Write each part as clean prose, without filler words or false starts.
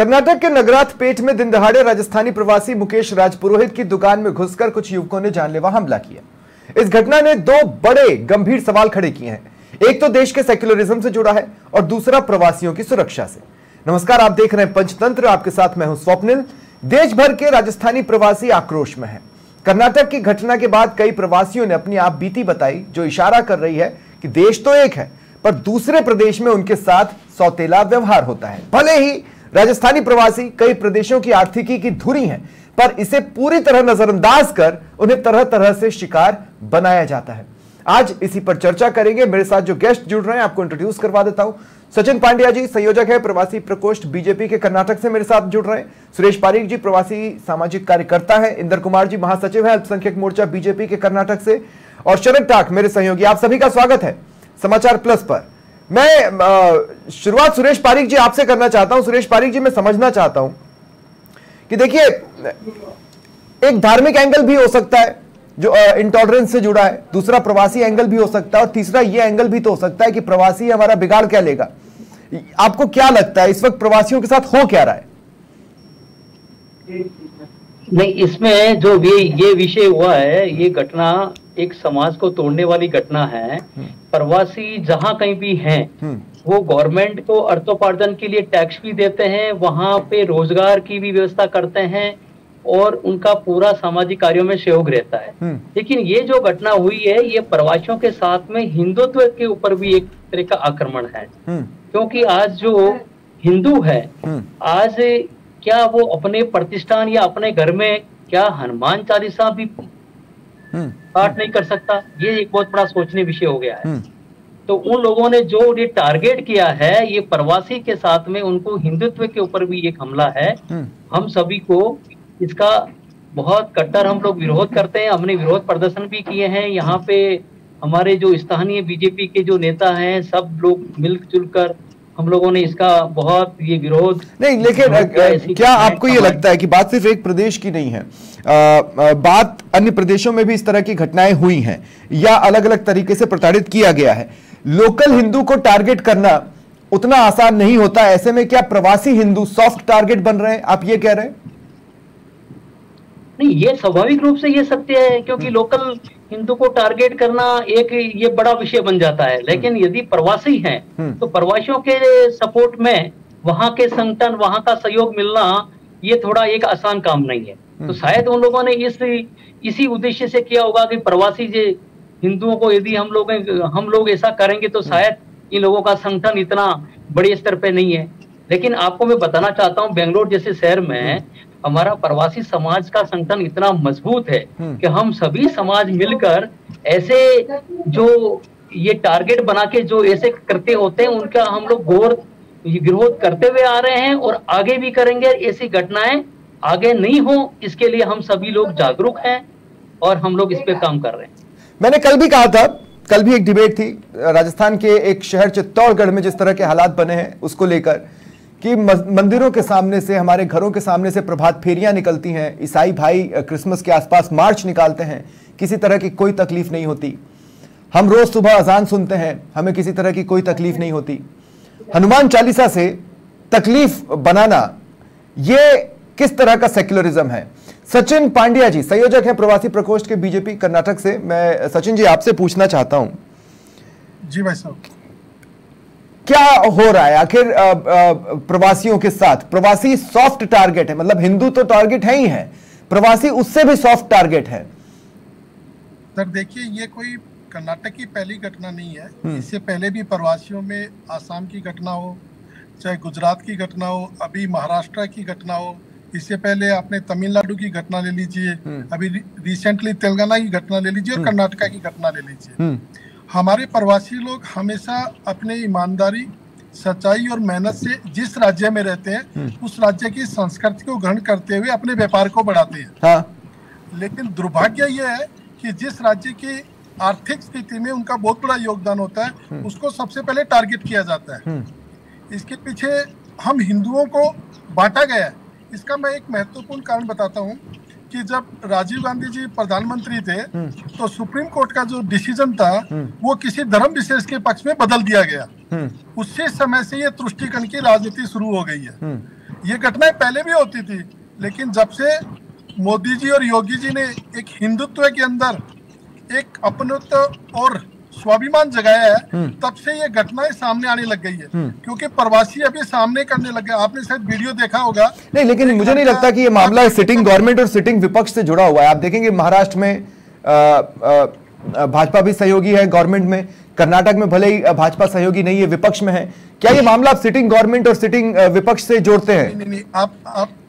कर्नाटक के नगराथपेट में दिन दहाड़े राजस्थानी प्रवासी मुकेश राजपुरोहित की दुकान में घुसकर कुछ युवकों ने जानलेवा हमला किया। इस घटना ने दो बड़े गंभीर सवाल खड़े किए हैं। एक तो देश के सेक्युलरिज्म से जुड़ा है और दूसरा प्रवासियों की सुरक्षा से। नमस्कार, आप देख रहे हैं पंचतंत्र। आपके साथ मैं हूं स्वप्निल। देश भर के राजस्थानी प्रवासी आक्रोश में हैं। कर्नाटक की घटना के बाद कई प्रवासियों ने अपनी आप बीती बताई, जो इशारा कर रही है कि देश तो एक है, पर दूसरे प्रदेश में उनके साथ सौतेला व्यवहार होता है। भले ही राजस्थानी प्रवासी कई प्रदेशों की आर्थिकी की धुरी हैं, पर इसे पूरी तरह नजरअंदाज कर उन्हें तरह तरह से शिकार बनाया जाता है। आज इसी पर चर्चा करेंगे। मेरे साथ जो गेस्ट जुड़ रहे हैं आपको इंट्रोड्यूस करवा देता हूं। सचिन पांड्या जी, संयोजक है प्रवासी प्रकोष्ठ बीजेपी के कर्नाटक से, मेरे साथ जुड़ रहे हैं। सुरेश पारीक जी, प्रवासी सामाजिक कार्यकर्ता है। इंदर कुमार जी, महासचिव है अल्पसंख्यक मोर्चा बीजेपी के कर्नाटक से, और शरद टाक मेरे सहयोगी। आप सभी का स्वागत है समाचार प्लस पर। मैं शुरुआत सुरेश पारीक जी आपसे करना चाहता हूं। सुरेश पारीक जी, मैं समझना चाहता हूं कि देखिए, एक धार्मिक एंगल भी हो सकता है जो इंटॉलरेंस से जुड़ा है, दूसरा प्रवासी एंगल भी हो सकता है, और तीसरा ये एंगल भी तो हो सकता है कि प्रवासी हमारा बिगाड़ क्या लेगा। आपको क्या लगता है इस वक्त प्रवासियों के साथ हो क्या रहा है? नहीं, इसमें जो ये विषय हुआ है, ये घटना एक समाज को तोड़ने वाली घटना है। प्रवासी जहां कहीं भी हैं, वो गवर्नमेंट को अर्थोपार्जन के लिए टैक्स भी देते हैं, वहां पे रोजगार की भी व्यवस्था करते हैं और उनका पूरा सामाजिक कार्यों में सहयोग रहता है। लेकिन ये जो घटना हुई है, ये प्रवासियों के साथ में हिंदुत्व के ऊपर भी एक तरह का आक्रमण है। क्योंकि आज जो हिंदू है, आज क्या वो अपने प्रतिष्ठान या अपने घर में क्या हनुमान चालीसा भी पाठ नहीं कर सकता? ये एक बहुत बड़ा सोचने विषय हो गया है। तो उन लोगों ने जो ये टारगेट किया है, ये प्रवासी के साथ में उनको हिंदुत्व के ऊपर भी एक हमला है। हम सभी को इसका बहुत कट्टर हम लोग विरोध करते हैं। हमने विरोध प्रदर्शन भी किए हैं। यहाँ पे हमारे जो स्थानीय बीजेपी के जो नेता हैं, सब लोग मिलजुल कर हम लोगों ने इसका बहुत ये विरोध नहीं। लेकिन क्या आपको ये लगता है कि बात सिर्फ एक प्रदेश की नहीं है, बात अन्य प्रदेशों में भी इस तरह की घटनाएं हुई हैं या अलग अलग तरीके से प्रताड़ित किया गया है? लोकल हिंदू को टारगेट करना उतना आसान नहीं होता। ऐसे में क्या प्रवासी हिंदू सॉफ्ट टारगेट बन रहे हैं, आप ये कह रहे हैं? नहीं, ये स्वाभाविक रूप से ये सत्य है, क्योंकि लोकल हिंदू को टारगेट करना एक ये बड़ा विषय बन जाता है। लेकिन यदि प्रवासी हैं, तो प्रवासियों के सपोर्ट में वहां के संगठन, वहां का सहयोग मिलना, ये थोड़ा एक आसान काम नहीं है। तो शायद उन लोगों ने इसी उद्देश्य से किया होगा कि प्रवासी जो हिंदुओं को यदि हम लोग ऐसा करेंगे तो शायद इन लोगों का संगठन इतना बड़े स्तर पे नहीं है। लेकिन आपको मैं बताना चाहता हूँ, बेंगलोर जैसे शहर में हमारा प्रवासी समाज का संगठन इतना मजबूत है कि हम सभी समाज मिलकर ऐसे जो ये टारगेट बना के जो ऐसे करते होते हैं, उनका हम लोग घोर विरोध करते हुए आ रहे हैं और आगे भी करेंगे। ऐसी घटनाएं आगे नहीं हो, इसके लिए हम सभी लोग जागरूक हैं और हम लोग इस पे काम कर रहे हैं। मैंने कल भी कहा था, कल भी एक डिबेट थी राजस्थान के एक शहर चित्तौड़गढ़ में जिस तरह के हालात बने हैं उसको लेकर, कि मंदिरों के सामने से, हमारे घरों के सामने से प्रभात फेरियां निकलती हैं, ईसाई भाई क्रिसमस के आसपास मार्च निकालते हैं, किसी तरह की कोई तकलीफ नहीं होती। हम रोज सुबह अजान सुनते हैं, हमें किसी तरह की कोई तकलीफ नहीं होती। हनुमान चालीसा से तकलीफ बनाना, ये किस तरह का सेक्युलरिज्म है? सचिन पांड्या जी, संयोजक हैं प्रवासी प्रकोष्ठ के बीजेपी कर्नाटक से। मैं सचिन जी आपसे पूछना चाहता हूं, जी भाई साहब, क्या हो रहा है आखिर प्रवासियों के साथ? प्रवासी सॉफ्ट टारगेट है, मतलब हिंदू तो टारगेट है ही है, प्रवासी उससे भी सॉफ्ट टारगेट है। सर देखिए, ये कोई कर्नाटक की पहली घटना नहीं है। इससे पहले भी प्रवासियों में आसाम की घटना हो, चाहे गुजरात की घटना हो, अभी महाराष्ट्र की घटना हो, इससे पहले आपने तमिलनाडु की घटना ले लीजिए, अभी रिसेंटली तेलंगाना की घटना ले लीजिए और कर्नाटका की घटना ले लीजिए। हमारे प्रवासी लोग हमेशा अपने ईमानदारी, सच्चाई और मेहनत से जिस राज्य में रहते हैं, उस राज्य की संस्कृति को ग्रहण करते हुए अपने व्यापार को बढ़ाते हैं। हाँ। लेकिन दुर्भाग्य यह है कि जिस राज्य की आर्थिक स्थिति में उनका बहुत बड़ा योगदान होता है, उसको सबसे पहले टारगेट किया जाता है। इसके पीछे हम हिंदुओं को बांटा गया है। इसका मैं एक महत्वपूर्ण कारण बताता हूँ कि जब राजीव गांधी जी प्रधानमंत्री थे, तो सुप्रीम कोर्ट का जो डिसीजन था वो किसी धर्म विशेष के पक्ष में बदल दिया गया। उसी समय से ये तुष्टीकरण की राजनीति शुरू हो गई है। ये घटनाएं पहले भी होती थी, लेकिन जब से मोदी जी और योगी जी ने एक हिंदुत्व के अंदर एक अपनत्व और स्वाभिमान जगाया है, तब से ये घटनाएं सामने आने लग गई है। क्योंकि प्रवासी अभी सामने करने लग गए। आपने शायद वीडियो देखा होगा। नहीं, लेकिन मुझे नहीं लगता कि ये मामला सिटिंग गवर्नमेंट और सिटिंग विपक्ष से जुड़ा हुआ है। आप देखेंगे महाराष्ट्र में भाजपा भी सहयोगी है गवर्नमेंट में, कर्नाटक में भले ही भाजपा सहयोगी नहीं है, विपक्ष में है। क्या ये मामला आप सिटिंग गवर्नमेंट और सिटिंग विपक्ष से जोड़ते हैं? नहीं,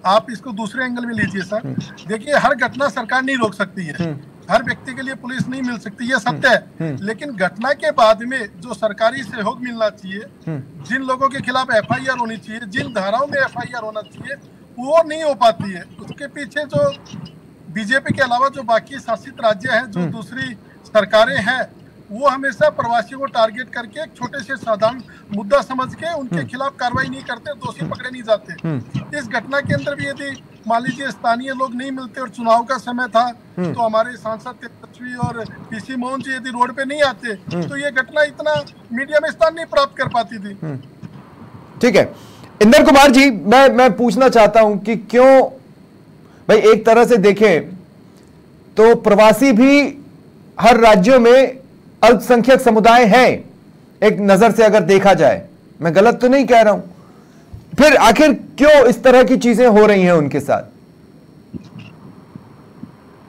आप इसको दूसरे एंगल में लीजिए सर। देखिए, हर घटना सरकार नहीं रोक सकती है, हर व्यक्ति के लिए पुलिस नहीं मिल सकती, ये सत्य है। लेकिन घटना के बाद में जो सरकारी सहयोग मिलना चाहिए, जिन लोगों के खिलाफ एफआईआर होनी चाहिए, जिन धाराओं में एफआईआर होना चाहिए, वो नहीं हो पाती है। उसके पीछे जो बीजेपी के अलावा जो बाकी शासित राज्य हैं, जो दूसरी सरकारें हैं, वो हमेशा प्रवासियों को टारगेट करके एक छोटे से साधारण मुद्दा समझ के उनके खिलाफ कार्रवाई नहीं करते, दोषी पकड़े नहीं जाते। इस घटना के अंदर भी यदि मान लीजिए स्थानीय लोग नहीं मिलते और चुनाव का समय था, तो हमारे सांसद तेजस्वी और पीसी मोहन जी यदि रोड पे नहीं आते, तो ये घटना इतना मीडिया में स्थान नहीं प्राप्त कर पाती थी। ठीक है, इंदर कुमार जी, मैं पूछना चाहता हूं कि क्यों भाई, एक तरह से देखें तो प्रवासी भी हर राज्यों में अल्पसंख्यक समुदाय हैं, एक नजर से अगर देखा जाए, मैं गलत तो नहीं कह रहा हूं, फिर आखिर क्यों इस तरह की चीजें हो रही हैं उनके साथ?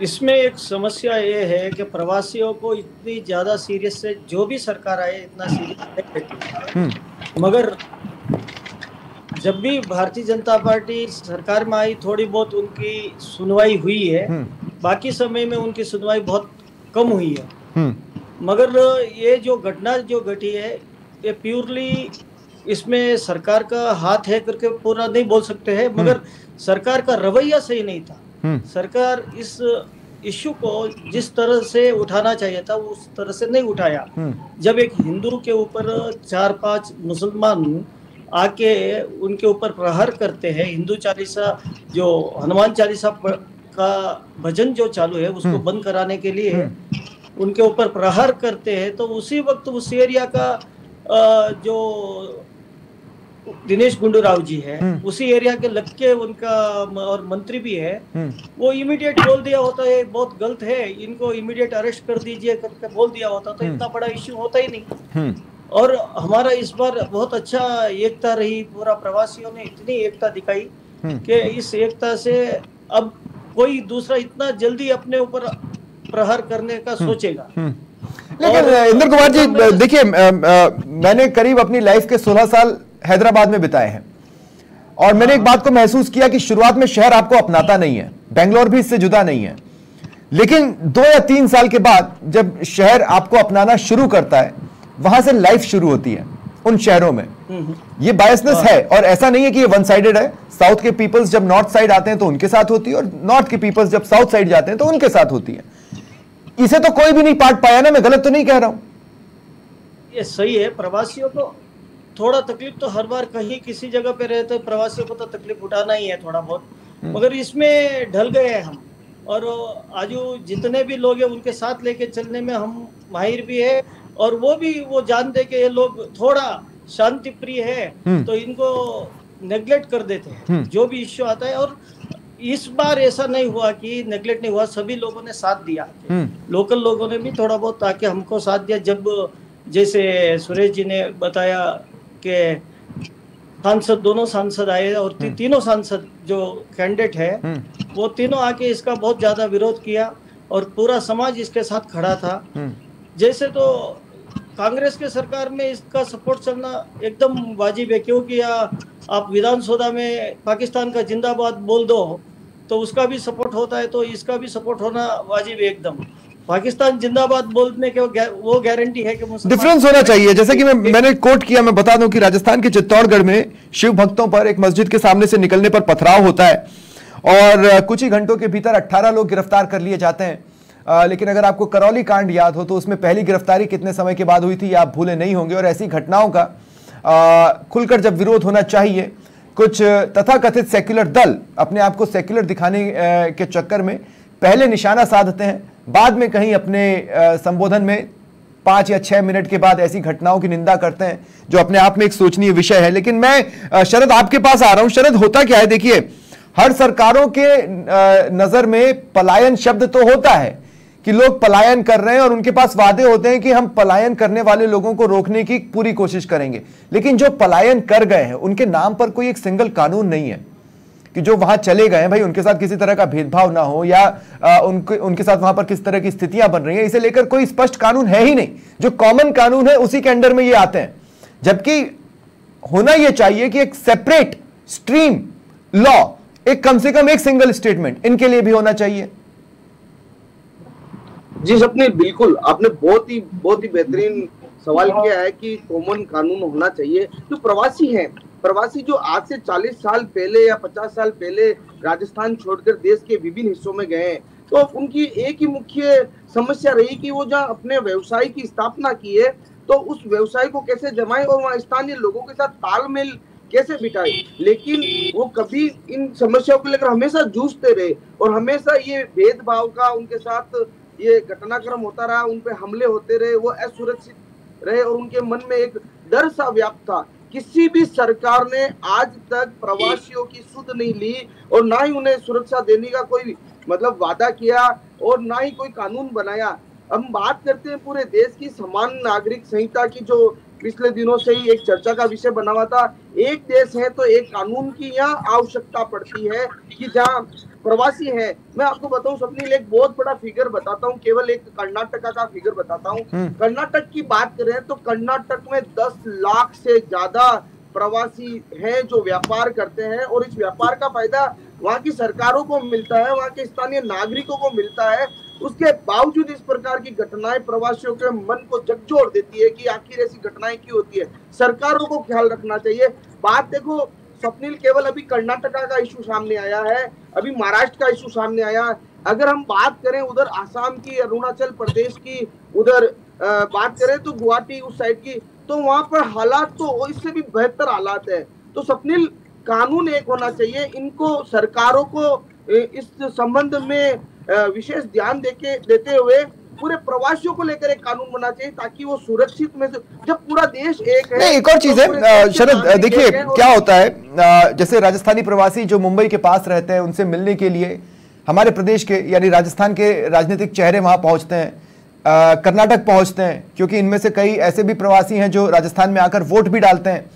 इसमें एक समस्या ये है कि प्रवासियों को इतनी ज्यादा सीरियस से जो भी सरकार आए इतना सीरियस नहीं लेती, मगर जब भी भारतीय जनता पार्टी सरकार में आई, थोड़ी बहुत उनकी सुनवाई हुई है, बाकी समय में उनकी सुनवाई बहुत कम हुई है। मगर ये जो घटना जो घटी है, ये प्योरली इसमें सरकार का हाथ है करके पूरा नहीं बोल सकते हैं, मगर सरकार का रवैया सही नहीं था। सरकार इस इश्यू को जिस तरह से उठाना चाहिए था उस तरह से नहीं उठाया। जब एक हिंदू के ऊपर 4-5 मुसलमान आके उनके ऊपर प्रहार करते हैं, हिंदू चालीसा जो हनुमान चालीसा का भजन जो चालू है उसको बंद कराने के लिए उनके ऊपर प्रहार करते हैं, तो उसी वक्त उस एरिया का जो दिनेश गुंडूराव जी है, उसी एरिया के लड़के उनका और मंत्री भी है, वो इमीडिएट बोल दिया होता है बहुत गलत है, इनको इमीडिएट अरेस्ट कर दीजिए करके बोल दिया होता तो इतना बड़ा इश्यू होता ही नहीं। और हमारा इस बार बहुत अच्छा एकता रही, पूरा प्रवासियों ने इतनी एकता दिखाई कि इस एकता से अब कोई दूसरा इतना जल्दी अपने ऊपर प्रहार करने का सोचेगा। लेकिन इंदर कुमार जी, देखिए, मैंने करीब अपनी लाइफ के 16 साल हैदराबाद में बिताए हैं और मैंने एक बात को महसूस किया कि शुरुआत में शहर आपको अपनाता नहीं है, बेंगलोर भी इससे जुदा नहीं है, लेकिन 2 या 3 साल के बाद जब शहर आपको अपनाना शुरू करता है, वहां से लाइफ शुरू होती है उन शहरों में। ये बायसनेस है और ऐसा नहीं है कि ये वन साइडेड है। साउथ के पीपल्स जब नॉर्थ साइड आते हैं तो उनके साथ होती है और नॉर्थ के पीपल्स जब साउथ साइड जाते हैं तो उनके साथ होती है। इसे तो कोई भी नहीं पाट पाया ना, मैं गलत तो नहीं कह रहा हूं? ये सही है, प्रवासियों को थोड़ा तकलीफ तो हर बार कहीं किसी जगह पे रहते प्रवासियों को तो तकलीफ उठाना ही है थोड़ा बहुत, मगर इसमें ढल गए हैं हम और आज जितने भी लोग हैं उनके साथ लेके चलने में हम माहिर भी है और वो भी वो जानते कि ये लोग थोड़ा शांति प्रिय है तो इनको नेग्लेक्ट कर देते हैं जो भी इश्यू आता है। और इस बार ऐसा नहीं हुआ कि नेग्लेक्ट नहीं हुआ, सभी लोगों ने साथ दिया, लोकल लोगों ने भी थोड़ा बहुत आके हमको साथ दिया। जब जैसे सुरेश जी ने बताया कि सांसद, दोनों सांसद आए और तीनों सांसद जो कैंडिडेट है वो तीनों आके इसका बहुत ज्यादा विरोध किया और पूरा समाज इसके साथ खड़ा था। जैसे तो कांग्रेस के सरकार में इसका सपोर्ट चलना एकदम वाजिब है, क्योंकि आप विधानसभा में पाकिस्तान का जिंदाबाद बोल दो तो उसका भी सपोर्ट होता है, तो इसका भी सपोर्ट होना वाजिब है एकदम। पाकिस्तान जिंदाबाद बोलने के वो गारंटी है कि डिफरेंस होना चाहिए। जैसे कि मैंने कोट किया, मैं बता दूं कि राजस्थान के चित्तौड़गढ़ में शिव भक्तों पर एक मस्जिद के सामने से निकलने पर पथराव होता है और कुछ ही घंटों के भीतर 18 लोग गिरफ्तार कर लिए जाते हैं। लेकिन अगर आपको करौली कांड याद हो तो उसमें पहली गिरफ्तारी कितने समय के बाद हुई थी, आप भूले नहीं होंगे। और ऐसी घटनाओं का खुलकर जब विरोध होना चाहिए, कुछ तथाकथित सेक्युलर दल अपने आप को सेक्युलर दिखाने के चक्कर में पहले निशाना साधते हैं, बाद में कहीं अपने संबोधन में 5 या 6 मिनट के बाद ऐसी घटनाओं की निंदा करते हैं, जो अपने आप में एक सोचनीय विषय है। लेकिन मैं शरद आपके पास आ रहा हूं। शरद, होता क्या है, देखिए हर सरकारों के नजर में पलायन शब्द तो होता है कि लोग पलायन कर रहे हैं और उनके पास वादे होते हैं कि हम पलायन करने वाले लोगों को रोकने की पूरी कोशिश करेंगे, लेकिन जो पलायन कर गए हैं उनके नाम पर कोई एक सिंगल कानून नहीं है कि जो वहां चले गए हैं भाई उनके साथ किसी तरह का भेदभाव ना हो या उनके साथ वहां पर किस तरह की स्थितियां बन रही हैं, इसे लेकर कोई स्पष्ट कानून है ही नहीं। जो कॉमन कानून है उसी के अंडर में ये आते हैं, जबकि होना यह चाहिए कि एक सेपरेट स्ट्रीम लॉ, एक कम से कम एक सिंगल स्टेटमेंट इनके लिए भी होना चाहिए। जी स्वप्निल, बिल्कुल आपने बहुत ही बेहतरीन सवाल किया है कि कॉमन कानून होना चाहिए। जो प्रवासी हैं, प्रवासी जो आज से 40 साल पहले या 50 साल पहले राजस्थान छोड़कर देश के विभिन्न हिस्सों में गए हैं, तो उनकी एक ही मुख्य समस्या रही कि वो जहाँ अपने व्यवसाय की स्थापना की है तो उस व्यवसाय को कैसे जमाए और वहाँ स्थानीय लोगों के साथ तालमेल कैसे बिठाए। लेकिन वो कभी इन समस्याओं को लेकर हमेशा जूझते रहे और हमेशा ये भेदभाव का उनके साथ ये घटनाक्रम होता रहा, उन पे हमले होते रहे, वो असुरक्षित रहे और उनके मन में एक डर सा व्याप्त था। किसी भी सरकार ने आज तक प्रवासियों की सुध नहीं ली और ना ही उन्हें सुरक्षा देने का कोई मतलब वादा किया और ना ही कोई कानून बनाया। हम बात करते हैं पूरे देश की समान नागरिक संहिता की, जो पिछले दिनों से ही एक चर्चा का विषय बना हुआ था। एक देश है तो एक कानून की यहाँ आवश्यकता पड़ती है कि जहाँ प्रवासी है। मैं आपको बताऊं स्वप्निल, एक बहुत बड़ा फिगर बताता हूँ, केवल एक कर्नाटक का फिगर बताता हूँ। कर्नाटक की बात करें तो कर्नाटक में 10 लाख से ज्यादा प्रवासी हैं जो व्यापार करते हैं और इस व्यापार का फायदा वहाँ की सरकारों को मिलता है, वहाँ के स्थानीय नागरिकों को मिलता है। उसके बावजूद इस प्रकार की घटनाएं प्रवासियों के मन को झकझोर देती है कि आखिर ऐसी घटनाएं क्यों होती है। सरकारों को ख्याल रखना चाहिए। बात देखो स्वप्निल, केवल अभी कर्नाटका का इशू सामने आया है, अभी महाराष्ट्र का इशू सामने आया। अगर हम बात करें उधर आसाम की, अरुणाचल प्रदेश की, उधर बात करें तो गुवाहाटी उस साइड की, तो वहां पर हालात तो इससे भी बेहतर हालात है। तो स्वप्निल, कानून एक होना चाहिए। इनको सरकारों को इस संबंध में विशेष ध्यान देते हुए पूरे प्रवासियों को लेकर एक कानून बना चाहिए ताकि वो सुरक्षित में, जब पूरा देश एक है। एक और चीज है शरद, देखिए क्या होता है, जैसे राजस्थानी प्रवासी जो मुंबई के पास रहते हैं उनसे मिलने के लिए हमारे प्रदेश के यानी राजस्थान के राजनीतिक चेहरे वहां पहुंचते हैं, कर्नाटक पहुंचते हैं, क्योंकि इनमें से कई ऐसे भी प्रवासी हैं जो राजस्थान में आकर वोट भी डालते हैं,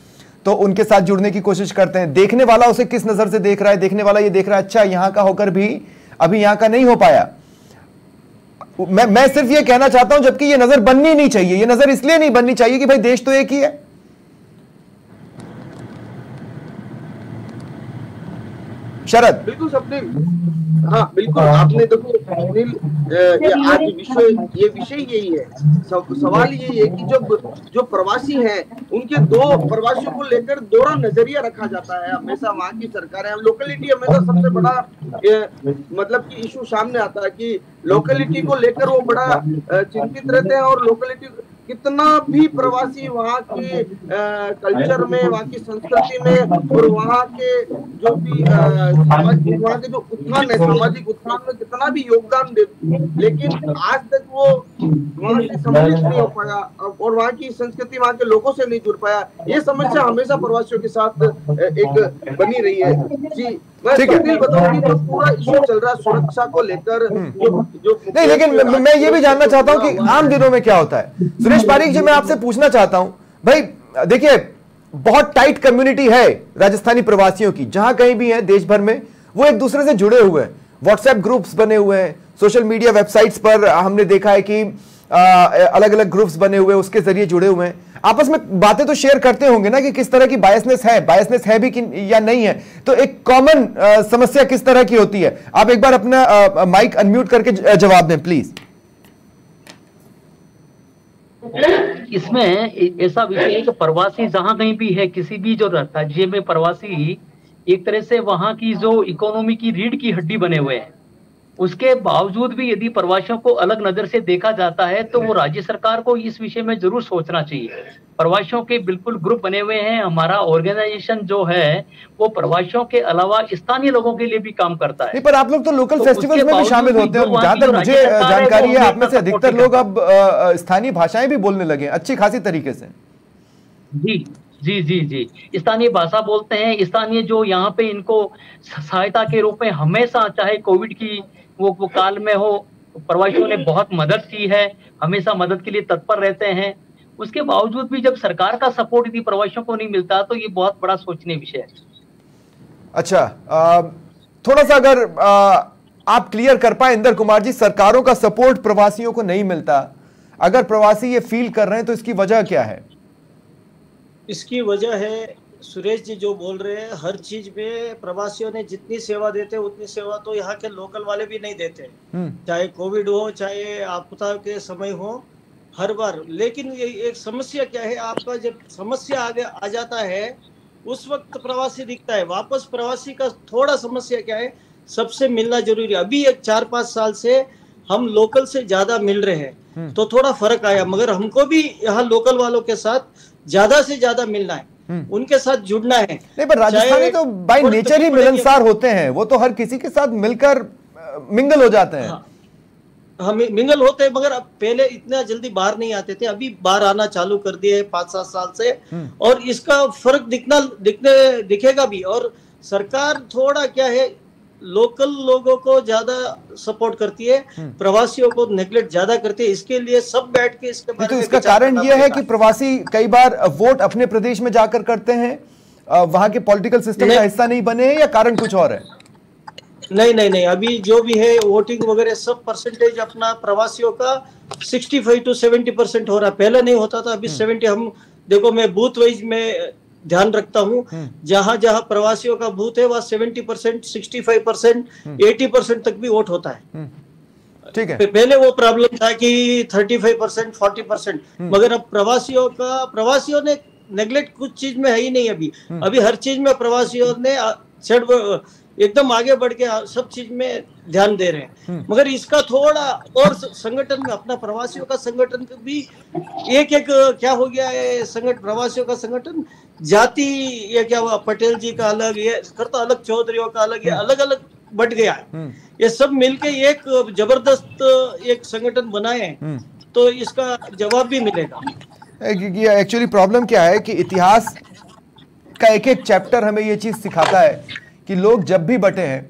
तो उनके साथ जुड़ने की कोशिश करते हैं। देखने वाला उसे किस नजर से देख रहा है? देखने वाला ये देख रहा है अच्छा यहाँ का होकर भी अभी यहाँ का नहीं हो पाया। मैं सिर्फ ये कहना चाहता हूं, जबकि ये नजर बननी नहीं चाहिए। ये नजर इसलिए नहीं बननी चाहिए कि भाई देश तो एक ही है। शरद, बिल्कुल स्वप्निल, हाँ बिल्कुल आपने देखो स्वप्निल, ये आज ये विषय यही है। सवाल यही है कि जो प्रवासी हैं उनके दो प्रवासियों को लेकर दोहरा नजरिया रखा जाता है हमेशा। वहाँ की सरकारें, लोकलिटी हमेशा सबसे बड़ा मतलब कि इशू सामने आता है कि लोकलिटी को लेकर वो बड़ा चिंतित रहते हैं और लोकलिटी कितना भी प्रवासी वहाँ के कल्चर में, वहाँ की संस्कृति में और वहाँ के जो भी वहाँ के जो उत्थान है, सामाजिक उत्थान में कितना भी योगदान दे, लेकिन आज तक वो वहाँ से सम्मिलित नहीं हो पाया और वहाँ की संस्कृति, वहाँ के लोगों से नहीं जुड़ पाया। ये समस्या हमेशा प्रवासियों के साथ एक बनी रही है। जी, मैं बताऊं कि पूरा इशू चल रहा है सुरक्षा को लेकर जो नहीं, लेकिन मैं ये भी जानना चाहता हूं कि आम दिनों में क्या होता है। सुरेश पारीक जी, मैं आपसे पूछना चाहता हूं, भाई देखिए बहुत टाइट कम्युनिटी है राजस्थानी प्रवासियों की, जहां कहीं भी है देश भर में, वो एक दूसरे से जुड़े हुए हैं, व्हाट्सएप ग्रुप्स बने हुए हैं, सोशल मीडिया वेबसाइट्स पर हमने देखा है कि अलग अलग ग्रुप्स बने हुए, उसके जरिए जुड़े हुए हैं, आपस में बातें तो शेयर करते होंगे ना कि किस तरह की बायसनेस है भी कि या नहीं है। तो एक कॉमन समस्या किस तरह की होती है? आप एक बार अपना माइक अनम्यूट करके जवाब दें प्लीज। इसमें ऐसा विषय है कि प्रवासी जहां कहीं भी है, किसी भी जो राज्य में प्रवासी एक तरह से वहां की जो इकोनॉमी की रीढ़ की हड्डी बने हुए हैं। उसके बावजूद भी यदि प्रवासियों को अलग नजर से देखा जाता है तो वो राज्य सरकार को इस विषय में जरूर सोचना चाहिए। प्रवासियों के बिल्कुल ग्रुप बने हुए हैं, हमारा ऑर्गेनाइजेशन जो है वो प्रवासियों के अलावा स्थानीय लोगों के लिए भी काम करता है। नहीं, पर आप लोग तो लोकल फेस्टिवल्स में भी शामिल होते हैं, और जहां तक मुझे जानकारी है आप में से अधिकतर लोग अब स्थानीय भाषाएं भी बोलने लगे अच्छी खासी तरीके से। जी जी जी जी, स्थानीय भाषा बोलते हैं। स्थानीय जो यहाँ पे इनको सहायता के रूप में हमेशा, चाहे कोविड की वो काल में हो, प्रवासियों ने बहुत मदद की है, हमेशा मदद के लिए तत्पर रहते हैं। उसके बावजूद भी जब सरकार का सपोर्ट यदि प्रवासियों को नहीं मिलता तो ये बहुत बड़ा सोचने विषय है। अच्छा, थोड़ा सा अगर आप क्लियर कर पाए इंदर कुमार जी, सरकारों का सपोर्ट प्रवासियों को नहीं मिलता, अगर प्रवासी ये फील कर रहे हैं तो इसकी वजह क्या है? इसकी वजह है सुरेश जी जो बोल रहे हैं, हर चीज में प्रवासियों ने जितनी सेवा देते हैं उतनी सेवा तो यहाँ के लोकल वाले भी नहीं देते, चाहे कोविड हो चाहे आपदा के समय हो, हर बार। लेकिन ये एक समस्या क्या है, आपका जब समस्या आगे आ जाता है उस वक्त प्रवासी दिखता है। वापस प्रवासी का थोड़ा समस्या क्या है, सबसे मिलना जरूरी है। अभी एक 4-5 साल से हम लोकल से ज्यादा मिल रहे हैं तो थोड़ा फर्क आया, मगर हमको भी यहाँ लोकल वालों के साथ ज्यादा से ज्यादा मिलना है, उनके साथ जुड़ना है। नहीं, पर राजस्थानी तो बाय नेचर ही मिलनसार होते हैं, वो तो हर किसी के साथ मिलकर मिंगल हो जाते हैं। हाँ, मिंगल होते हैं, मगर अब पहले इतना जल्दी बाहर नहीं आते थे, अभी बाहर आना चालू कर दिए 5-7 साल से, और इसका फर्क दिखेगा भी। और सरकार थोड़ा क्या है, लोकल लोगों को ज्यादा सपोर्ट करती है, प्रवासियों को नेग्लेक्ट ज्यादा करती है। इसके लिए सब बैठ के इसके बारे में, इसका कारण यह है कि प्रवासी कई बार वोट अपने प्रदेश में जाकर करते हैं, वहां के पॉलिटिकल सिस्टम का हिस्सा नहीं बने हैं, या कारण कुछ और है? नहीं, अभी जो भी है वोटिंग वगैरह सब परसेंटेज अपना प्रवासियों का 65 to 70% हो रहा है। पहले नहीं होता था, अभी 70। हम देखो, मैं बूथ वाइज में ध्यान रखता हूँ, जहां जहां प्रवासियों का बूथ है वहां 70%, 65%, 80% तक भी वोट होता है। ठीक है, पहले वो प्रॉब्लम था कि 35%, 40%, मगर अब प्रवासियों ने नेग्लेक्ट कुछ चीज में है ही नहीं। अभी हर चीज में प्रवासियों ने एकदम आगे बढ़ के सब चीज में ध्यान दे रहे हैं। मगर इसका थोड़ा और संगठन में अपना प्रवासियों का संगठन भी एक क्या हो गया है, प्रवासियों का संगठन जाति, ये क्या हुआ, पटेल जी का अलग, ये करता अलग, चौधरियों का अलग, ये अलग अलग बट गया है। ये सब मिलके एक जबरदस्त एक संगठन बनाए तो इसका जवाब भी मिलेगा। एक्चुअली प्रॉब्लम क्या है कि इतिहास का एक एक चैप्टर हमें ये चीज सिखाता है कि लोग जब भी बटे हैं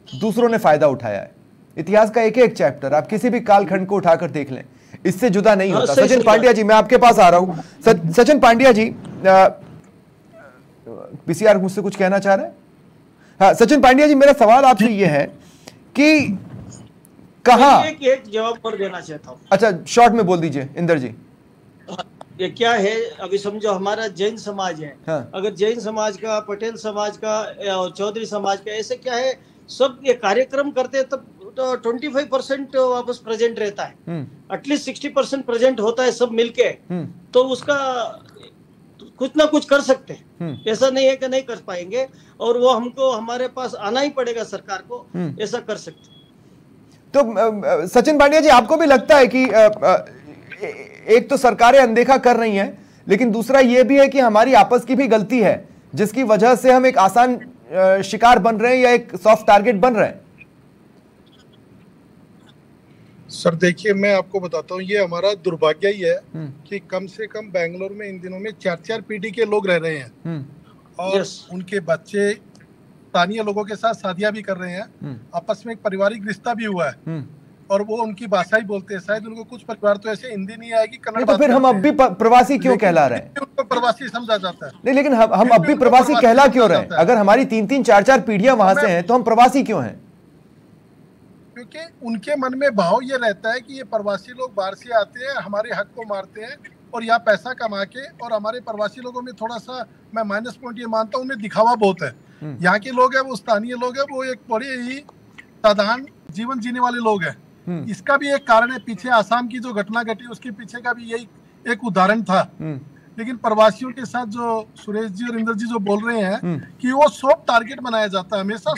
दूसरों ने फायदा उठाया है। इतिहास का एक एक चैप्टर आप किसी भी कालखंड को उठाकर देख लें, इससे जुदा नहीं होता। सचिन पांड्या जी, मैं आपके पास आ रहा हूं। सचिन पांड्या जी, पीसीआर मुझसे कुछ कहना चाह रहे हैं? हाँ सचिन पांड्या जी, मेरा सवाल आपसे ये है कि कहां एक जवाब और देना चाहता हूं। अच्छा, शॉर्ट में बोल दीजिए इंदर जी। ये क्या है, अभी समझो हमारा जैन समाज है, हाँ। अगर जैन समाज का, पटेल समाज का और चौधरी समाज का, ऐसे क्या है, सब ये कार्यक्रम करते हैं तब तो 25% वापस प्रेजेंट रहता है, एटलीस्ट 60% प्रेजेंट होता है सब मिलके, तो उसका कुछ ना कुछ कर सकते हैं। ऐसा नहीं है कि नहीं कर पाएंगे, और वो हमको हमारे पास आना ही पड़ेगा, सरकार को ऐसा कर सकते। तो सचिन पांड्या जी, आपको भी लगता है कि एक तो सरकारें अनदेखा कर रही हैं, लेकिन दूसरा यह भी है कि हमारी आपस की भी गलती है, जिसकी वजह से हम एक आसान शिकार बन रहे हैं या एक सॉफ्ट टारगेट बन रहे हैं? सर देखिए, मैं आपको बताता हूँ, ये हमारा दुर्भाग्य ही है कि कम से कम बेंगलोर में इन दिनों में 4-4 पीढ़ी के लोग रह रहे हैं, और उनके बच्चे स्थानीय लोगों के साथ शादियां भी कर रहे हैं, आपस में एक पारिवारिक रिश्ता भी हुआ है, और वो उनकी भाषा ही बोलते हैं। शायद उनको कुछ परिवार तो ऐसे हिंदी नहीं आएगी, कन्नड़। तो फिर हम अब भी प्रवासी क्यों कहला रहे हैं? उनको प्रवासी समझा जाता है। नहीं, लेकिन हम अब भी प्रवासी कहला क्यों रहे हैं? अगर हमारी 3-3, 4-4 पीढ़ियां वहां से हैं तो हम प्रवासी क्यों हैं? क्योंकि उनके मन में भाव ये रहता है कि ये प्रवासी लोग बाहर से आते हैं, हमारे हक को मारते हैं, और यहाँ पैसा कमा के, और हमारे प्रवासी लोगों में थोड़ा सा मैं माइनस पॉइंट ये मानता हूँ, उनमें दिखावा बहुत है। यहाँ के लोग हैं, वो स्थानीय लोग हैं, वो एक बड़े ही साधारण जीवन जीने वाले लोग हैं। इसका भी एक कारण है, पीछे आसाम की जो घटना घटी उसके पीछे का भी यही एक उदाहरण था। लेकिन प्रवासियों के साथ जो सुरेश जी और इंदर जी जो बोल रहे हैं कि वो सॉफ्ट टारगेट बनाया जाता है, हमेशा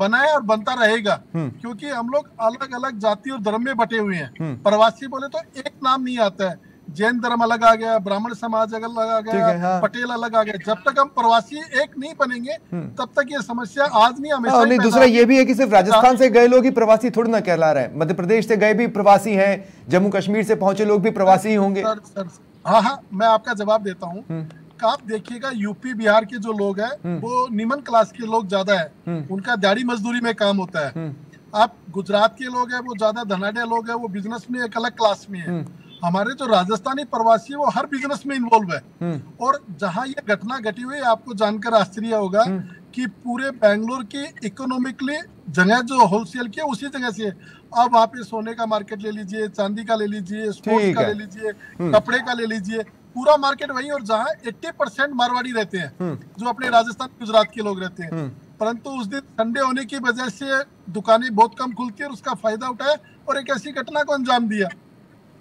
बना है और बनता रहेगा, क्योंकि हम लोग अलग अलग जाति और धर्म में बटे हुए हैं। प्रवासी बोले तो एक नाम नहीं आता है, जैन धर्म अलग आ गया, ब्राह्मण समाज अलग आ गया, हाँ। पटेल अलग आ गया। जब तक हम प्रवासी एक नहीं बनेंगे तब तक ये समस्या आज नहीं हमेशा नहीं। दूसरा ये भी है कि सिर्फ राजस्थान से गए लोग ही प्रवासी थोड़ी ना कहला रहे हैं, मध्य प्रदेश से गए भी प्रवासी हैं, जम्मू कश्मीर से पहुंचे लोग भी प्रवासी ही होंगे। हाँ, मैं आपका जवाब देता हूँ। आप देखिएगा यूपी बिहार के जो लोग हैं वो निम्न क्लास के लोग ज्यादा है, उनका दिहाड़ी मजदूरी में काम होता है। आप गुजरात के लोग हैं वो ज्यादा धनाढ़ लोग हैं, वो बिजनेस में एक अलग क्लास में है। हमारे जो राजस्थानी प्रवासी वो हर बिजनेस में इन्वॉल्व है। और जहाँ ये घटना घटी हुई आपको जानकर आश्चर्य होगा कि पूरे बेंगलोर की इकोनॉमिकली जगह जो होलसेल की उसी जगह से, अब वहाँ पे सोने का मार्केट ले लीजिए, चांदी का ले लीजिए, स्पोर्ट्स का ले लीजिए, कपड़े का ले लीजिए, पूरा मार्केट वही। और जहाँ 80% मारवाड़ी रहते हैं जो अपने राजस्थान गुजरात के लोग रहते हैं, परंतु उस दिन संडे होने की वजह से दुकानें बहुत कम खुलती है और उसका फायदा उठाया और एक ऐसी घटना को अंजाम दिया।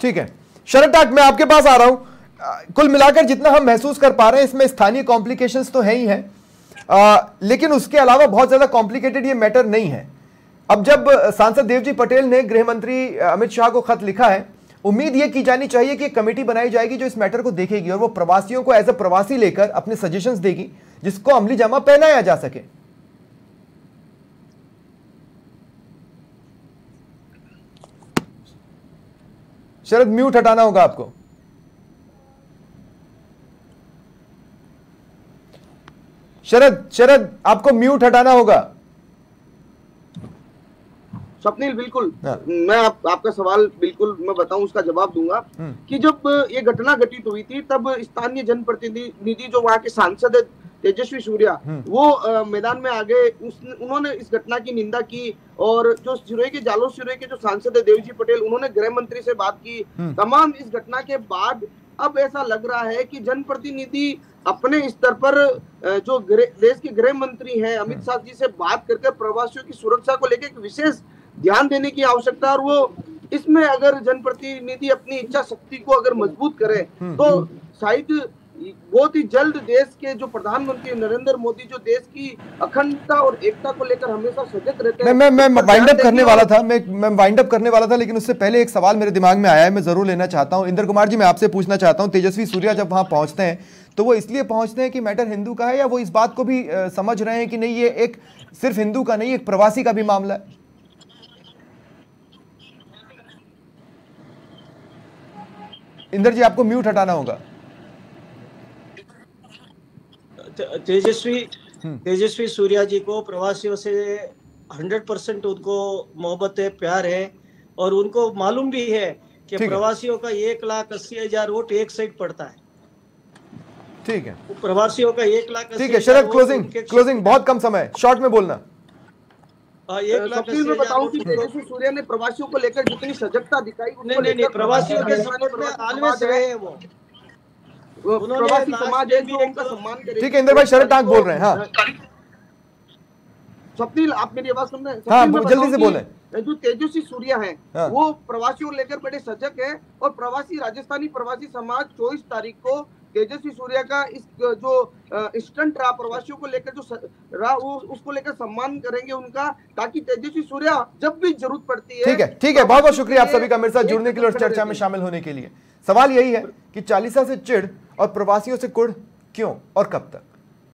ठीक है शरद टाक, मैं आपके पास आ रहा हूं। कुल मिलाकर जितना हम महसूस कर पा रहे हैं इसमें स्थानीय कॉम्प्लिकेशंस तो है ही हैं, लेकिन उसके अलावा बहुत ज्यादा कॉम्प्लिकेटेड ये मैटर नहीं है। अब जब सांसद देवजी पटेल ने गृह मंत्री अमित शाह को खत लिखा है, उम्मीद ये की जानी चाहिए कि एक कमेटी बनाई जाएगी जो इस मैटर को देखेगी और वो प्रवासियों को एज अ प्रवासी लेकर अपने सजेशंस देगी जिसको अमली जामा पहनाया जा सके। शरद म्यूट हटाना होगा आपको। शरद आपको म्यूट हटाना होगा। स्वप्निल बिल्कुल मैं आपका सवाल बिल्कुल मैं बताऊं, उसका जवाब दूंगा कि जब ये घटना घटित हुई थी तब स्थानीय जनप्रतिनिधि जो वहाँ के सांसद है तेजस्वी सूर्या वो मैदान में आ गए। उन्होंने इस घटना की निंदा की और जो जालोर सिरोही के जो सांसद है देवजी पटेल उन्होंने गृह मंत्री से बात की। तमाम इस घटना के बाद अब ऐसा लग रहा है कि जनप्रतिनिधि अपने स्तर पर जो देश के गृह मंत्री हैं अमित शाह जी से बात करके प्रवासियों की सुरक्षा को लेकर एक विशेष ध्यान देने की आवश्यकता, और वो इसमें अगर जनप्रतिनिधि अपनी इच्छा शक्ति को अगर मजबूत करे तो शायद बहुत ही जल्द देश के जो प्रधानमंत्री नरेंद्र मोदी जो देश की अखंडता और एकता को लेकर हमेशा सजग रहते हैं। मैं वाइंड अप करने वाला था, मैं वाइंड अप करने वाला था, लेकिन उससे पहले एक सवाल मेरे दिमाग में आया है, मैं जरूर लेना चाहता हूं। इंद्र कुमार जी, मैं आपसे पूछना चाहता हूं, तेजस्वी सूर्या जब वहां पहुंचते हैं तो वो इसलिए पहुंचते हैं कि मैटर हिंदू का है, या वो इस बात को भी समझ रहे हैं कि नहीं ये एक सिर्फ हिंदू का नहीं एक प्रवासी का भी मामला है? इंद्र जी आपको म्यूट हटाना होगा। तेजस्वी सूर्या जी को प्रवासियों से 100% उनको मोहब्बत है, प्यार है, और उनको मालूम भी है कि प्रवासियों का 1,80,000 वोट एक साइड पड़ता है। ठीक है, प्रवासियों का 1,80,000। ठीक है शरद, क्लोजिंग बहुत कम समय, शॉर्ट में बोलना। 1,80,000 मैं बताऊं कि तेजस्वी सूर्या ने प्रवासियों को लेकर जितनी सजगता दिखाई, नहीं, प्रवासियों के सपोर्ट में ऑलवेज रहे हैं वो प्रवासी समाज है जो उनका सम्मान करे। ठीक है इंद्र भाई, शरद टाक बोल रहे हैं। हाँ स्वप्निल, आप मेरी आवाज सुन रहे हैं? हाँ, जल्दी से बोलें। जो तेजस्वी सूर्या हैं वो प्रवासियों को लेकर बड़े सजग हैं, और प्रवासी राजस्थानी प्रवासी समाज 24 तारीख को तेजस्वी सूर्या का इस जो स्टंट रहा प्रवासियों को लेकर जो रहा वो उसको लेकर सम्मान करेंगे उनका, ताकि तेजस्वी सूर्या जब भी जरूरत पड़ती है। ठीक है, बहुत बहुत शुक्रिया आप सभी का मेरे साथ जुड़ने के लिए और चर्चा में शामिल होने के लिए। सवाल यही है कि चालीसा से चिढ़ और प्रवासियों से कुढ़ क्यों और कब तक?